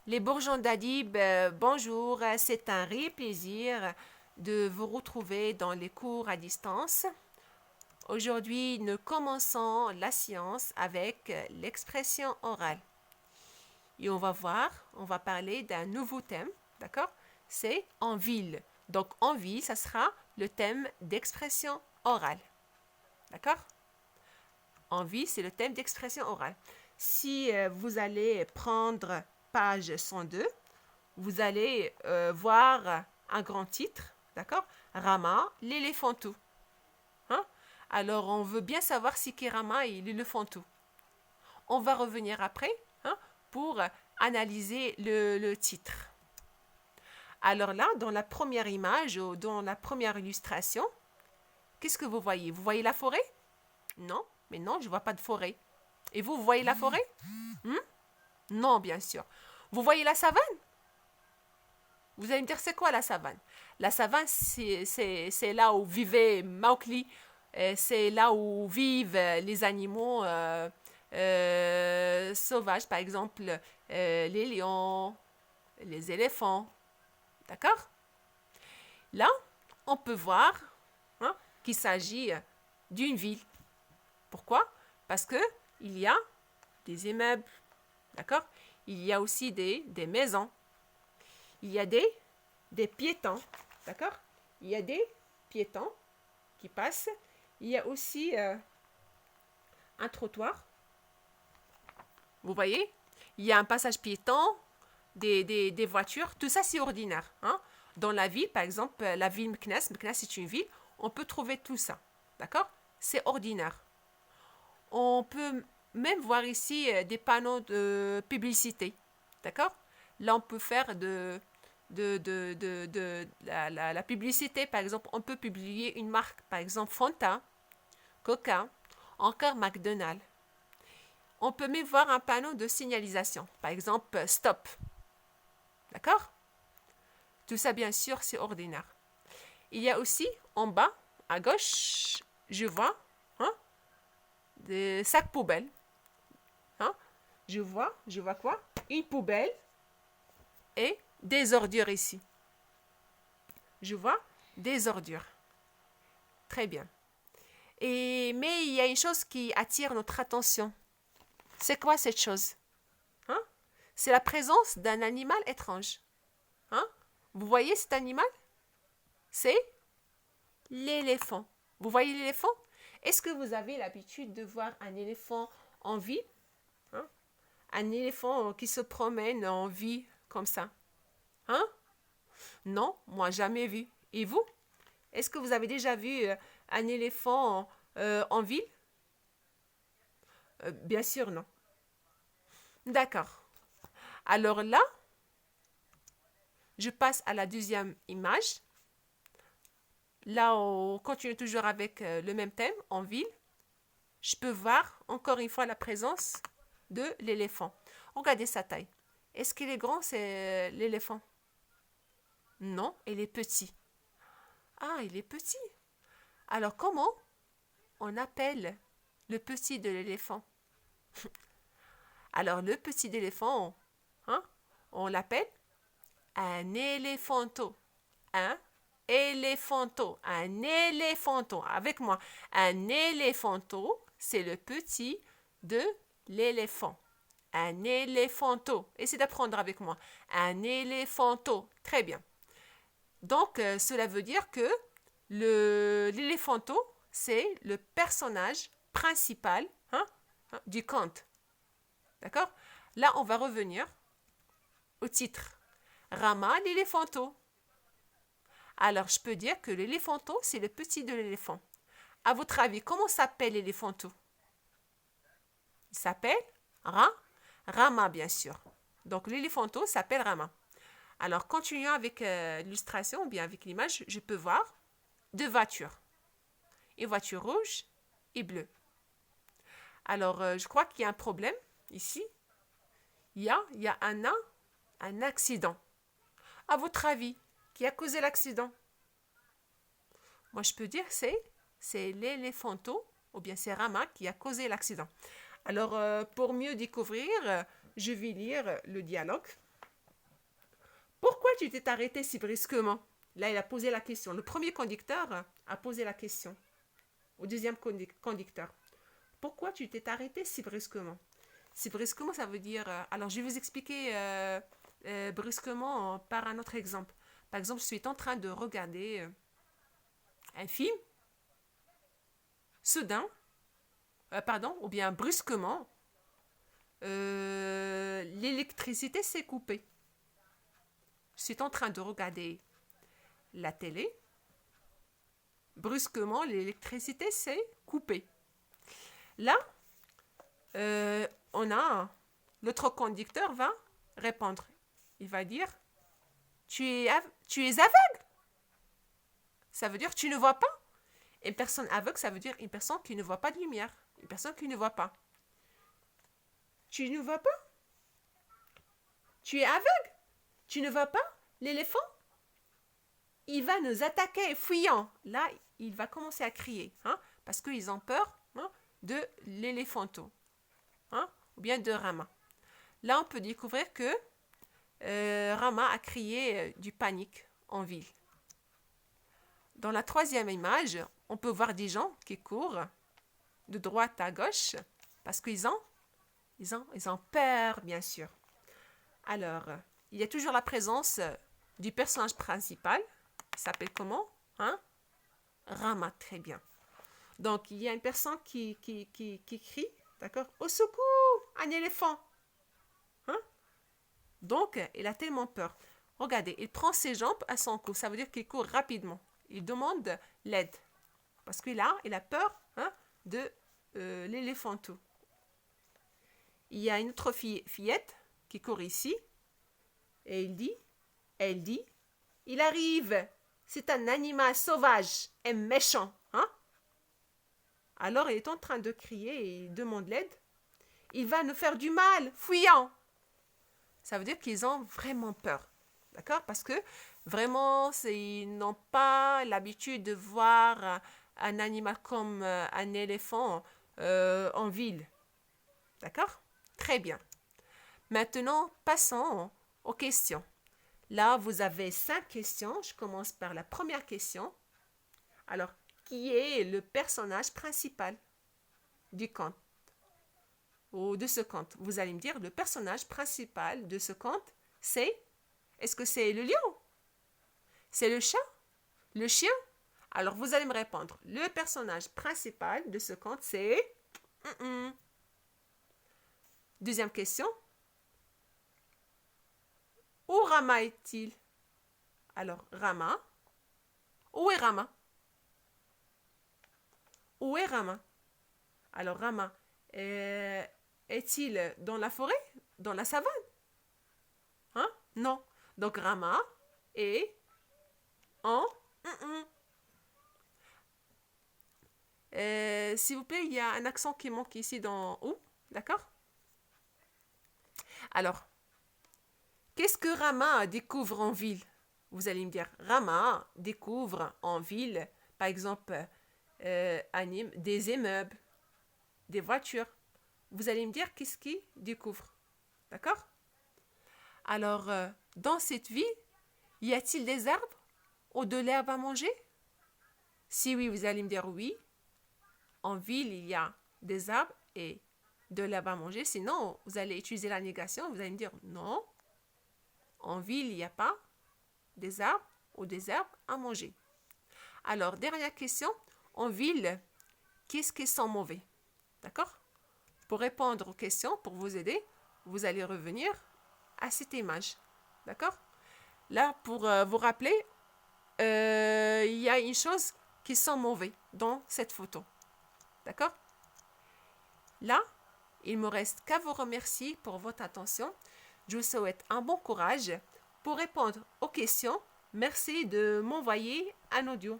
Les bourgeons d'Adib, bonjour, c'est un réel plaisir de vous retrouver dans les cours à distance. Aujourd'hui, nous commençons la science avec l'expression orale. Et on va parler d'un nouveau thème, d'accord? C'est en ville. Donc en ville, ça sera le thème d'expression orale. D'accord? En ville, c'est le thème d'expression orale. Si vous allez prendre page 102, vous allez voir un grand titre, d'accord? Rama, l'éléphantou. Hein? Alors, on veut bien savoir si qui Rama et l'éléphantou. On va revenir après pour analyser le titre. Alors là, dans la première image ou dans la première illustration, qu'est-ce que vous voyez? Vous voyez la forêt? Non, mais non, je ne vois pas de forêt. Et vous voyez la forêt? Non, bien sûr. Vous voyez la savane? Vous allez me dire, c'est quoi la savane? La savane, c'est là où vivait Mowgli. C'est là où vivent les animaux sauvages, par exemple les lions, les éléphants. D'accord? Là, on peut voir qu'il s'agit d'une ville. Pourquoi? Parce que il y a des immeubles, d'accord? Il y a aussi des maisons. Il y a des piétons, d'accord? Il y a des piétons qui passent. Il y a aussi un trottoir. Vous voyez? Il y a un passage piéton, des voitures. Tout ça, c'est ordinaire. Dans la ville, par exemple, la ville Meknès, Meknès c'est une ville, on peut trouver tout ça, d'accord? C'est ordinaire. On peut même voir ici des panneaux de publicité, d'accord? Là, on peut faire la publicité, par exemple, on peut publier une marque, par exemple Fanta, Coca, encore McDonald's. On peut même voir un panneau de signalisation, par exemple Stop. D'accord? Tout ça, bien sûr, c'est ordinaire. Il y a aussi en bas, à gauche, je vois des sacs poubelles. Je vois quoi? Une poubelle et des ordures ici. Je vois des ordures. Très bien. Mais il y a une chose qui attire notre attention. C'est quoi cette chose? C'est la présence d'un animal étrange. Vous voyez cet animal? C'est l'éléphant. Vous voyez l'éléphant? Est-ce que vous avez l'habitude de voir un éléphant en vie? Un éléphant qui se promène en vie comme ça? Non, moi jamais vu. Et vous? Est-ce que vous avez déjà vu un éléphant en ville? Bien sûr, non. D'accord. Alors là, je passe à la deuxième image. Là, on continue toujours avec le même thème, en ville. Je peux voir encore une fois la présence de l'éléphant. Regardez sa taille. Est-ce qu'il est grand, c'est l'éléphant? Non, il est petit. Ah, il est petit. Alors, comment on appelle le petit de l'éléphant? Alors, le petit d'éléphant, on l'appelle un éléphanto. Un éléphanto. Un éléphanto. Avec moi. Un éléphanto, c'est le petit de l'éléphant. Un éléphanto. Essayez d'apprendre avec moi. Un éléphanto. Très bien. Donc, cela veut dire que l'éléphanto, c'est le personnage principal du conte. D'accord? Là, on va revenir au titre. Rama l'éléphanto. Alors, je peux dire que l'éléphanto, c'est le petit de l'éléphant. À votre avis, comment s'appelle l'éléphanto? Il s'appelle Rama, bien sûr. Donc, l'éléphanto s'appelle Rama. Alors, continuons avec l'illustration, ou bien avec l'image, je peux voir deux voitures. Une voiture rouge et bleue. Alors, je crois qu'il y a un problème ici. Il y a un accident. À votre avis, qui a causé l'accident? Moi, je peux dire c'est l'éléphanto, ou bien c'est Rama qui a causé l'accident. Alors, pour mieux découvrir, je vais lire le dialogue. tu t'es arrêté si brusquement? Là, il a posé la question. Le premier conducteur a posé la question au deuxième conducteur. Pourquoi tu t'es arrêté si brusquement? Si brusquement, ça veut dire... alors, je vais vous expliquer brusquement par un autre exemple. Par exemple, je suis en train de regarder un film. Soudain, ou bien brusquement, l'électricité s'est coupée. Je suis en train de regarder la télé. Brusquement, l'électricité s'est coupée. Là, l'autre conducteur va répondre. Il va dire, tu es aveugle. Ça veut dire tu ne vois pas. Une personne aveugle, ça veut dire une personne qui ne voit pas de lumière. Une personne qui ne voit pas. Tu ne vois pas? Tu es aveugle? Tu ne vois pas l'éléphant? Il va nous attaquer, fuyant. Là, il va commencer à crier, parce qu'ils ont peur de l'éléphanto, ou bien de Rama. Là, on peut découvrir que Rama a crié du panique en ville. Dans la troisième image, on peut voir des gens qui courent de droite à gauche parce qu'ils ont peur, bien sûr. Alors, il y a toujours la présence du personnage principal. Il s'appelle comment? Rama, très bien. Donc, il y a une personne qui crie, d'accord? Au secours, un éléphant. Donc, il a tellement peur. Regardez, il prend ses jambes à son cou. Ça veut dire qu'il court rapidement. Il demande l'aide. Parce qu'il a peur de l'éléphanto. Il y a une autre fillette qui court ici. Et elle dit, il arrive. C'est un animal sauvage et méchant. Alors, il est en train de crier et il demande l'aide. Il va nous faire du mal, fuyant. Ça veut dire qu'ils ont vraiment peur. D'accord? Parce que vraiment, ils n'ont pas l'habitude de voir un animal comme un éléphant en ville. D'accord? Très bien. Maintenant, passons aux questions. Là, vous avez 5 questions. Je commence par la première question. Alors, qui est le personnage principal du conte ou de ce conte? Vous allez me dire, le personnage principal de ce conte, est-ce que c'est le lion? C'est le chat? Le chien? Alors, vous allez me répondre. Le personnage principal de ce conte, c'est... Deuxième question. Où Rama est-il? Alors, Rama. Où est Rama? Où est Rama? Alors, Rama, est-il dans la forêt? Dans la savane? Non. Donc, Rama est en... s'il vous plaît, il y a un accent qui manque ici dans où, d'accord? Alors, qu'est-ce que Rama découvre en ville? Vous allez me dire, Rama découvre en ville, par exemple, des immeubles, des voitures. Vous allez me dire qu'est-ce qu'il découvre, d'accord? Alors, dans cette ville, y a-t-il des arbres ou de l'herbe à manger? Si oui, vous allez me dire oui. En ville, il y a des arbres et de l'herbe à manger. Sinon, vous allez utiliser la négation. Vous allez me dire non. En ville, il n'y a pas des arbres ou des herbes à manger. Alors, dernière question. En ville, qu'est-ce qui sent mauvais? D'accord? Pour répondre aux questions, pour vous aider, vous allez revenir à cette image. D'accord? Là, pour vous rappeler, il y a une chose qui sent mauvais dans cette photo. D'accord? Là, il me reste qu'à vous remercier pour votre attention. Je vous souhaite un bon courage. Pour répondre aux questions, merci de m'envoyer un audio.